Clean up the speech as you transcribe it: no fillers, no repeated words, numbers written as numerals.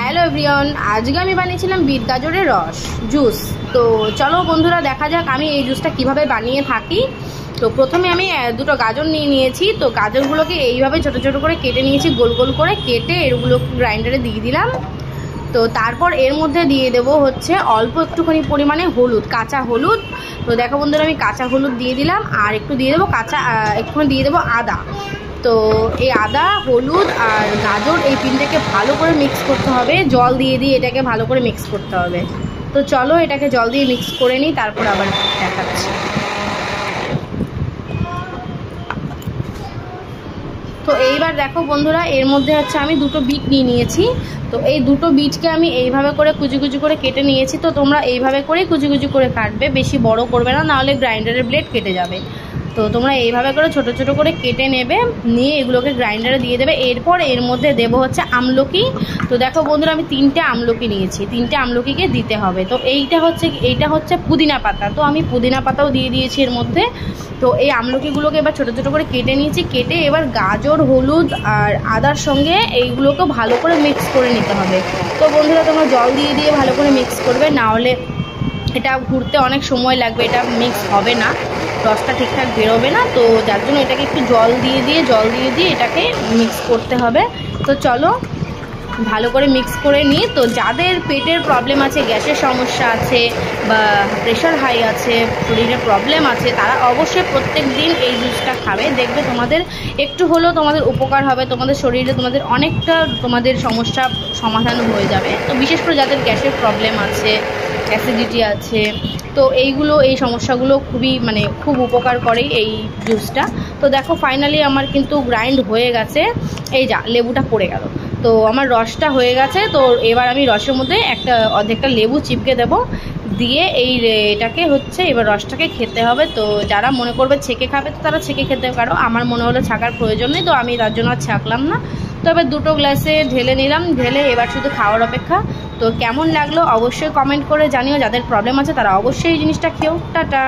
Hello everyone, আজকে আমি বানিয়েছিলাম বিট গাজরের রস জুস। তো চলো বন্ধুরা দেখা যাক আমি এই জুসটা কিভাবে বানিয়ে থাকি। তো প্রথমে আমি দুটো গাজর নিয়ে নিয়েছি। তো গাজরগুলোকে এইভাবে ছোট ছোট করে কেটে নিয়েছি, গোল গোল করে কেটে এগুলো গ্রাইন্ডারে দিয়ে দিলাম। তো তারপর এর মধ্যে দিয়ে দেবো হচ্ছে অল্প একটুখানি পরিমাণে হলুদ, কাঁচা হলুদ। তো দেখো বন্ধুরা আমি কাঁচা হলুদ দিয়ে দিলাম, আর একটু দিয়ে দেবো একটুখানি দিয়ে দেবো আদা। তো এই আদা, হলুদ আর গাজর এই তিনটাকে ভালো করে মিক্স করতে হবে, জল দিয়ে এটাকে ভালো করে মিক্স করতে হবে। তো চলো এটাকে জল দিয়ে মিক্স করে নিই, তারপর আবার দেখাচ্ছি। তো এইবার দেখো বন্ধুরা এর মধ্যে হচ্ছে আমি দুটো বিট নিয়ে নিয়েছি। তো এই দুটো বিটকে আমি এইভাবে করে কুচি কুচি করে কেটে নিয়েছি। তো তোমরা এইভাবে করেই কুচি কুচি করে কাটবে, বেশি বড় করবে না, নাহলে গ্রাইন্ডারের ব্লেড কেটে যাবে। তো তোমরা এইভাবে করে ছোট ছোট করে কেটে নেবে, নিয়ে এগুলোকে গ্রাইন্ডারে দিয়ে দেবে। এরপর এর মধ্যে দেবো হচ্ছে আমলকি। তো দেখো বন্ধুরা আমি 3টে আমলকি নিয়েছি, 3টে আমলকিকে দিতে হবে। তো এইটা হচ্ছে পুদিনা পাতা। তো আমি পুদিনা পাতাও দিয়ে দিয়েছি এর মধ্যে। তো এই আমলকিগুলোকে এবার ছোট ছোট করে কেটে নিয়েছি, কেটে এবার গাজর, হলুদ আর আদার সঙ্গে এইগুলোকে ভালো করে মিক্স করে নিতে হবে। তো বন্ধুরা তোমরা জল দিয়ে ভালো করে মিক্স করবে, না হলে এটা ঘুরতে অনেক সময় লাগবে, এটা মিক্স হবে না, রসটা ঠিকঠাক বেরোবে না। তো যার জন্য এটাকে একটু জল দিয়ে এটাকে মিক্স করতে হবে। তো চলো ভালো করে মিক্স করে নিই। তো যাদের পেটের প্রবলেম আছে, গ্যাসের সমস্যা আছে বা প্রেশার হাই আছে, শরীরে প্রবলেম আছে, তারা অবশ্যই প্রত্যেক দিন এই জুসটা খাবে। দেখবে তোমাদের একটু হলেও তোমাদের উপকার হবে, তোমাদের শরীরে তোমাদের অনেকটা তোমাদের সমস্যা সমাধান হয়ে যাবে। তো বিশেষ করে যাদের গ্যাসের প্রবলেম আছে, অ্যাসিডিটি আছে, তো এই সমস্যাগুলো খুব উপকার করে এই জুসটা। তো দেখো ফাইনালি আমার কিন্তু গ্রাইন্ড হয়ে গেছে, এই যা লেবুটা পড়ে গেল। তো আমার রসটা হয়ে গেছে। তো এবার আমি রসের মধ্যে অর্ধেকটা লেবু চিপকে দেব, দিয়ে এটাকে এবার রসটাকে খেতে হবে। তো যারা মনে করবে ছেঁকে খাবে তো তারা ছেঁকে খেতে পারো, আমার মনে হলো ছাকার প্রয়োজন নেই, তো আমি তার জন্য আর ছাকলাম না। তো এবার দুটো গ্লাসে ঢেলে নিলাম, ঢেলে এবার শুধু খাওয়ার অপেক্ষা। তো কেমন লাগলো অবশ্যই কমেন্ট করে জানিও, যাদের প্রবলেম আছে তারা অবশ্যই এই জিনিসটা খেও। টাটা।